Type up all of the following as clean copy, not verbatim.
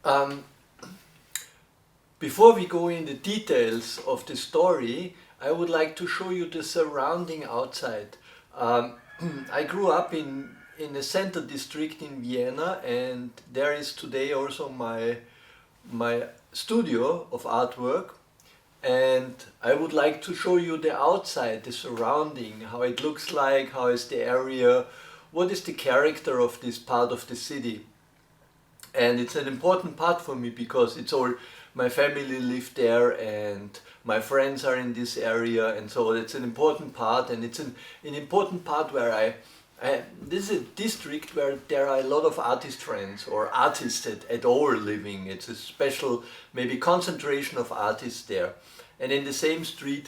Um, Before we go in the details of the story, I would like to show you the surrounding outside. I grew up in the center district in Vienna, and there is today also my studio of artwork. And I would like to show you the outside, the surrounding, how it looks like, how is the area, what is the character of this part of the city. And it's an important part for me because it's all, my family live there and my friends are in this area, and so it's an important part, and it's an important part where this is a district where there are a lot of artist friends or artists at all living. It's a special maybe concentration of artists there. And in the same street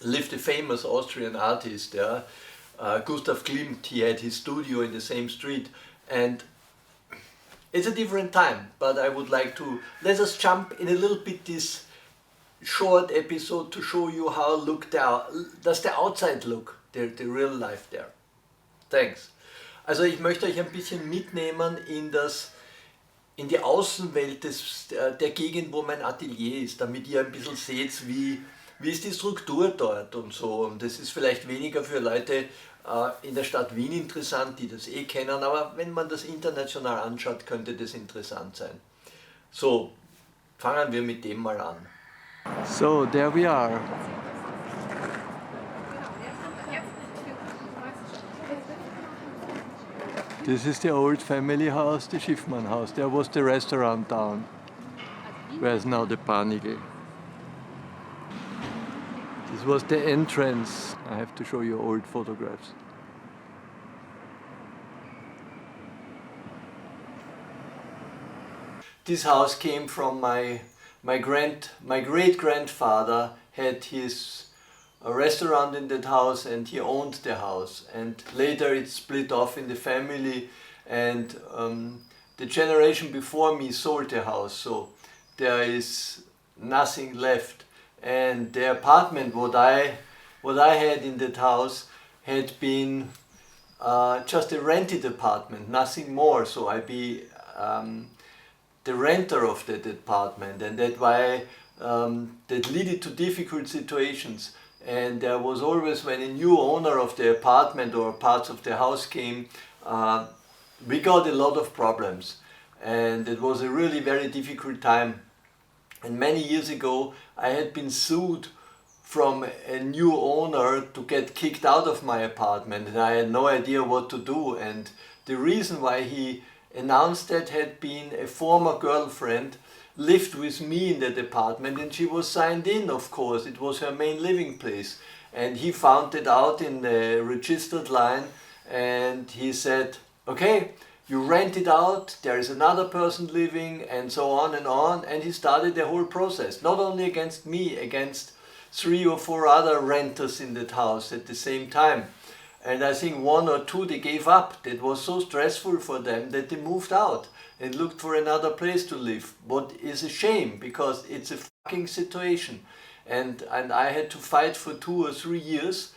lived a famous Austrian artist, Gustav Klimt. He had his studio in the same street, and it's a different time, but I would like to, let us jump in a little bit this short episode to show you how does the outside look, the real life there. Thanks. Also ich möchte euch ein bisschen mitnehmen in die Außenwelt der Gegend, wo mein Atelier ist, damit ihr ein bisschen seht, wie ist die Struktur dort und so. Und das ist vielleicht weniger für Leute in der Stadt Wien interessant, die das kennen, aber wenn man das international anschaut, könnte das interessant sein. So, fangen wir mit dem mal an. So, there we are. This is the old family house, the Schiffmann house. There was the restaurant down. Where's now the Panigel? This was the entrance. I have to show you old photographs. This house came from my great-grandfather had his restaurant in that house, and he owned the house, and later it split off in the family, and the generation before me sold the house, so there is nothing left. And the apartment what I had in that house had been just a rented apartment, nothing more, so I be the renter of that apartment, and that why that led to difficult situations. And there was always, when a new owner of the apartment or parts of the house came, we got a lot of problems, and it was a really very difficult time. And many years ago I had been sued from a new owner to get kicked out of my apartment, and I had no idea what to do. And the reason why he announced that had been a former girlfriend lived with me in that apartment, and she was signed in, of course. It was her main living place. And he found it out in the registered line, and he said, okay, you rent it out, there is another person living, and so on, and he started the whole process, not only against me, against 3 or 4 other renters in that house at the same time. And I think 1 or 2 they gave up. It was so stressful for them that they moved out and looked for another place to live. What is a shame, because it's a fucking situation. And I had to fight for 2 or 3 years.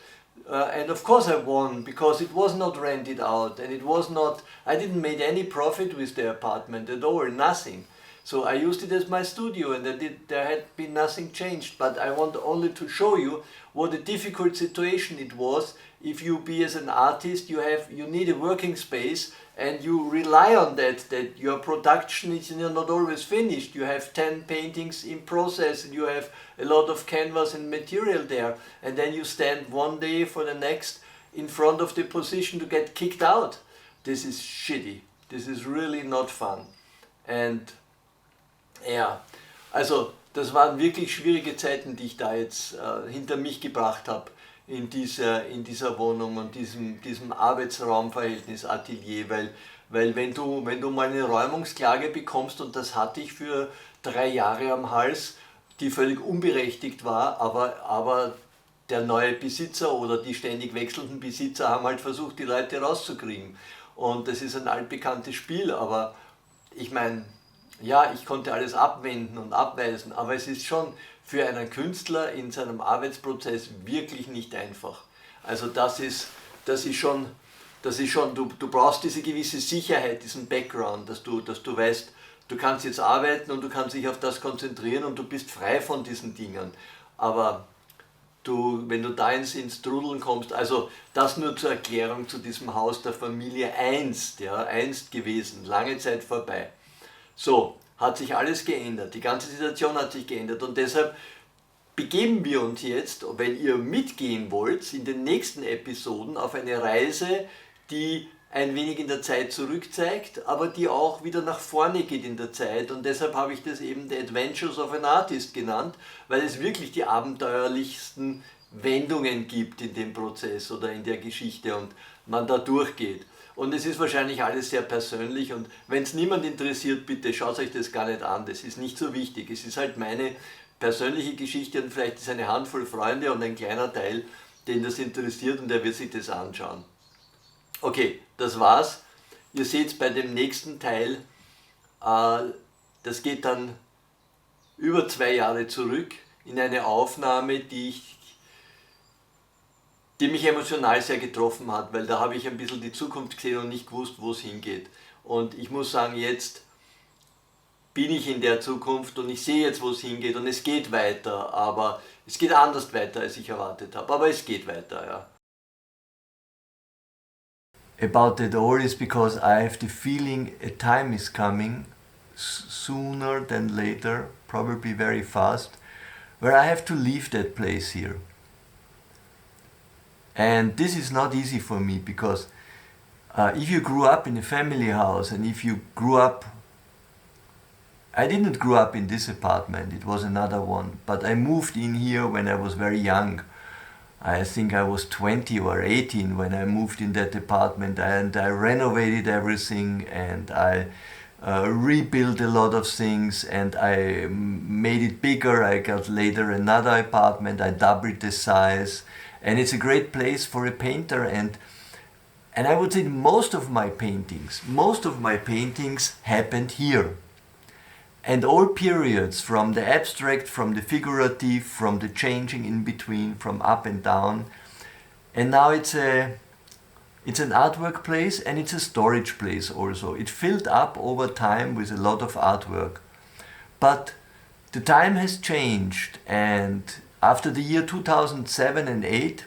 And of course I won, because it was not rented out, and it was not, I didn't make any profit with the apartment at all, nothing. So I used it as my studio, and there had been nothing changed. But I want only to show you what a difficult situation it was. If you be as an artist, you need a working space, and you rely on that your production is not always finished. You have 10 paintings in process, and you have a lot of canvas and material there, and then you stand one day for the next in front of the position to get kicked out. This is shitty. This is really not fun. And ja, also das waren wirklich schwierige Zeiten, die ich da jetzt hinter mich gebracht habe in dieser Wohnung und diesem Arbeitsraumverhältnis Atelier, weil wenn du mal eine Räumungsklage bekommst, und das hatte ich für 3 Jahre am Hals, die völlig unberechtigt war, aber der neue Besitzer oder die ständig wechselnden Besitzer haben halt versucht, die Leute rauszukriegen. Und das ist ein altbekanntes Spiel, aber ich meine, ja, ich konnte alles abwenden und abweisen, aber es ist schon für einen Künstler in seinem Arbeitsprozess wirklich nicht einfach. Also das ist schon, du brauchst diese gewisse Sicherheit, diesen Background, dass du weißt, du kannst jetzt arbeiten und du kannst dich auf das konzentrieren und du bist frei von diesen Dingen. Aber wenn du da ins Trudeln kommst, also das nur zur Erklärung zu diesem Haus der Familie einst, ja, einst gewesen, lange Zeit vorbei. So, hat sich alles geändert, die ganze Situation hat sich geändert und deshalb begeben wir uns jetzt, wenn ihr mitgehen wollt, in den nächsten Episoden auf eine Reise, die ein wenig in der Zeit zurückzeigt, aber die auch wieder nach vorne geht in der Zeit und deshalb habe ich das eben The Adventures of an Artist genannt, weil es wirklich die abenteuerlichsten Wendungen gibt in dem Prozess oder in der Geschichte und man da durchgeht. Und es ist wahrscheinlich alles sehr persönlich und wenn es niemand interessiert, bitte schaut euch das gar nicht an, das ist nicht so wichtig. Es ist halt meine persönliche Geschichte und vielleicht ist eine Handvoll Freunde und ein kleiner Teil, den das interessiert und der wird sich das anschauen. Okay, das war's. Ihr seht bei dem nächsten Teil, das geht dann über 2 Jahre zurück in eine Aufnahme, die mich emotional sehr getroffen hat, weil da habe ich ein bisschen die Zukunft gesehen und nicht gewusst, wo es hingeht. Und ich muss sagen, jetzt bin ich in der Zukunft und ich sehe jetzt, wo es hingeht und es geht weiter, aber es geht anders weiter, als ich erwartet habe, aber es geht weiter, ja. About that all is because I have the feeling a time is coming, sooner than later, probably very fast, where I have to leave that place here. And this is not easy for me because if you grew up in a family house and if you grew up, I didn't grow up in this apartment, it was another one, but I moved in here when I was very young. I think I was 20 or 18 when I moved in that apartment and I renovated everything and I rebuilt a lot of things and I made it bigger. I got later another apartment, I doubled the size and it's a great place for a painter and I would say most of my paintings happened here. And all periods, from the abstract, from the figurative, from the changing in between, from up and down. And now it's an artwork place and it's a storage place also. It filled up over time with a lot of artwork. But the time has changed and after the year 2007 and 8,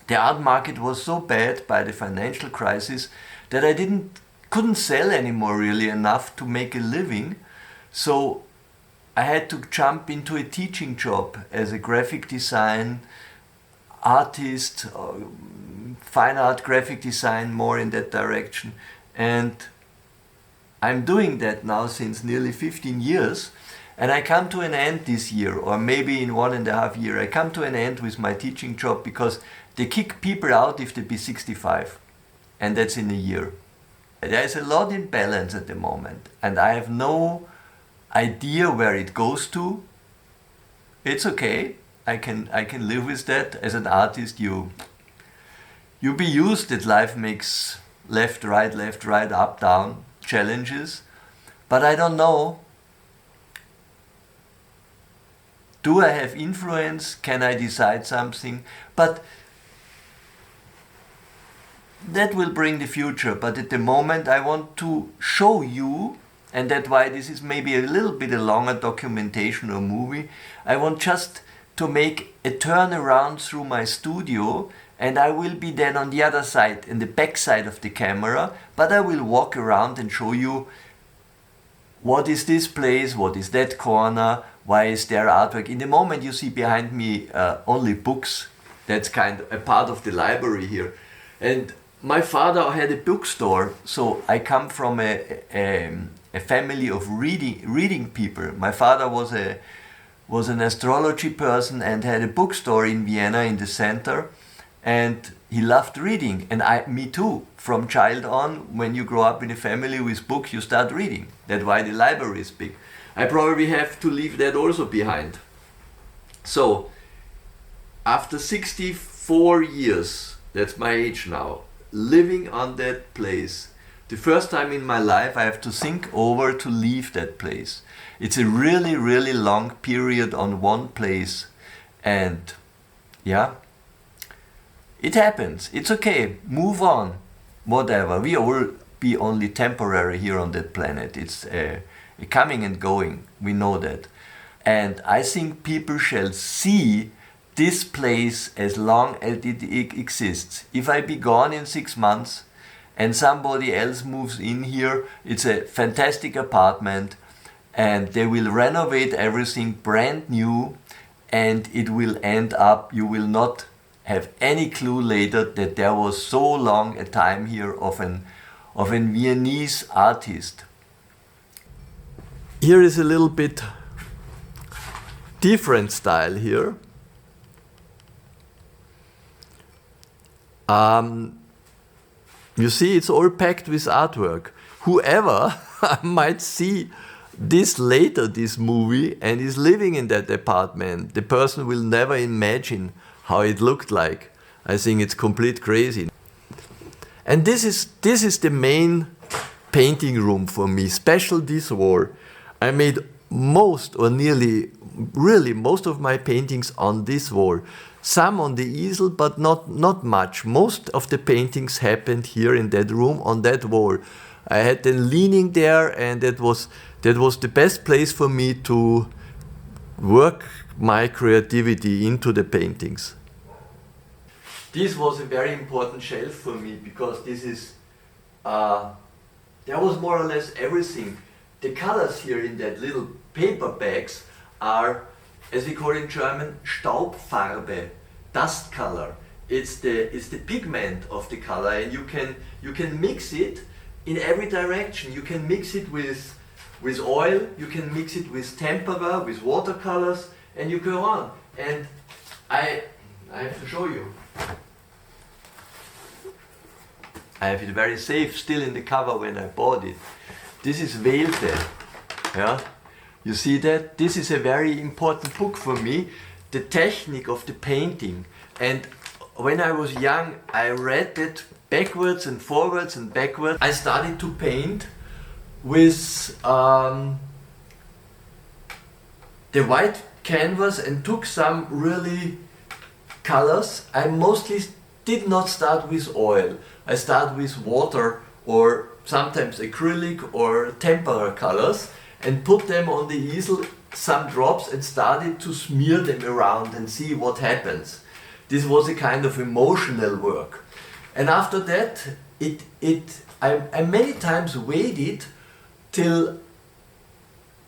the art market was so bad by the financial crisis that I couldn't sell anymore really enough to make a living. So I had to jump into a teaching job as a graphic design artist, fine art, graphic design, more in that direction. And I'm doing that now since nearly 15 years. And I come to an end this year, or maybe in 1.5 years, I come to an end with my teaching job because they kick people out if they be 65. And that's in a year. There is a lot in balance at the moment. And I have no idea where it goes to. It's okay. I can live with that. As an artist, you be used that life makes left, right, up, down challenges. But I don't know. Do I have influence? Can I decide something? But that will bring the future. But at the moment, I want to show you. And that's why this is maybe a little bit a longer documentation or movie. I want just to make a turnaround through my studio and I will be then on the other side, in the back side of the camera, but I will walk around and show you what is this place, what is that corner, why is there artwork. In the moment you see behind me only books. That's kind of a part of the library here. And my father had a bookstore, so I come from a family of reading people. My father was an astrology person and had a bookstore in Vienna in the center, and he loved reading, and me too. From child on, when you grow up in a family with books, you start reading. That's why the library is big. I probably have to leave that also behind. So, after 64 years, that's my age now, living on that place, the first time in my life I have to think over to leave that place. It's a really, really long period on one place. And yeah, it happens. It's okay. Move on. Whatever. We all be only temporary here on that planet. coming and going, we know that. And I think people shall see this place as long as it exists. If I be gone in 6 months and somebody else moves in here, it's a fantastic apartment and they will renovate everything brand new, and it will end up, you will not have any clue later that there was so long a time here of an Viennese artist. Here is a little bit different style here. You see, it's all packed with artwork. Whoever might see this later, this movie, and is living in that apartment, the person will never imagine how it looked like. I think it's complete crazy. And this is the main painting room for me, special this wall. I made most or nearly, really most of my paintings on this wall. Some on the easel, but not much. Most of the paintings happened here in that room, on that wall. I had them leaning there, and that was the best place for me to work my creativity into the paintings. This was a very important shelf for me because this is, there was more or less everything. The colors here in that little paper bags are, as we call it in German, Staubfarbe, dust color. It's the pigment of the color, and you can mix it in every direction. You can mix it with oil, you can mix it with tempera, with watercolors, and you go on. And I have to show you. I have it very safe, still in the cover when I bought it. This is Lebte. Yeah? You see that? This is a very important book for me, the technique of the painting. And when I was young, I read it backwards and forwards and backwards. I started to paint with the white canvas and took some really colors. I mostly did not start with oil. I start with water or sometimes acrylic or tempera colors and put them on the easel, some drops, and started to smear them around and see what happens. This was a kind of emotional work. And after that, I many times waited till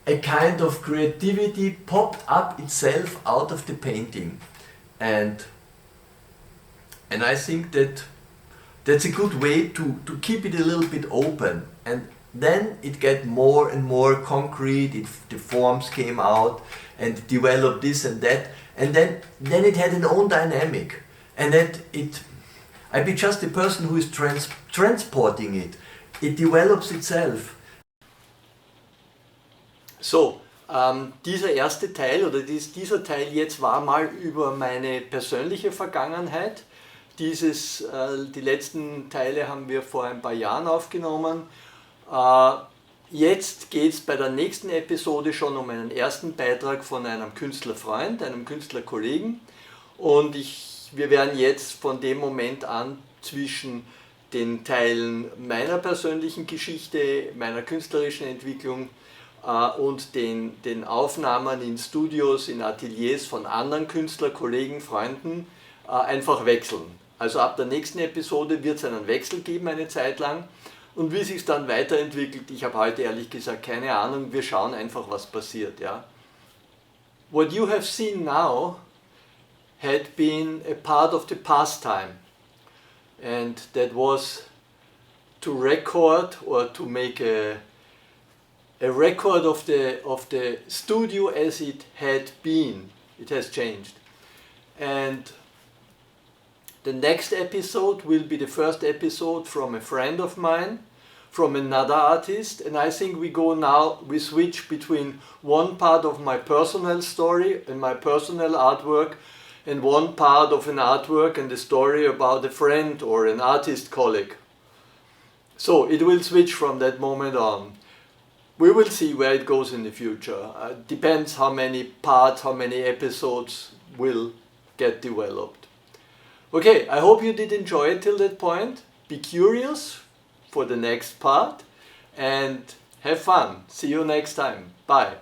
a kind of creativity popped up itself out of the painting. And I think that's a good way to keep it a little bit open. And then it get more and more concrete, the forms came out and developed this and that. And then it had an own dynamic. And that I be just the person who is transporting it. It develops itself. So, dieser erste Teil oder dieser Teil jetzt war mal über meine persönliche Vergangenheit. Die letzten Teile haben wir vor ein paar Jahren aufgenommen. Jetzt geht es bei der nächsten Episode schon um einen ersten Beitrag von einem Künstlerfreund, einem Künstlerkollegen. Und wir werden jetzt von dem Moment an zwischen den Teilen meiner persönlichen Geschichte, meiner künstlerischen Entwicklung und den Aufnahmen in Studios, in Ateliers von anderen Künstlerkollegen, Freunden einfach wechseln. Also ab der nächsten Episode wird es einen Wechsel geben, eine Zeit lang. Und wie sich dann weiterentwickelt, ich habe heute ehrlich gesagt keine Ahnung, wir schauen einfach, was passiert. Ja? What you have seen now had been a part of the pastime, and that was to record or to make a record of the studio as it had been. It has changed. And the next episode will be the first episode from a friend of mine, from another artist, and I think we switch between one part of my personal story and my personal artwork and one part of an artwork and a story about a friend or an artist colleague. So it will switch from that moment on. We will see where it goes in the future. Depends how many parts, how many episodes will get developed. Okay, I hope you did enjoy it till that point. Be curious for the next part, and Have fun. See you next time. Bye.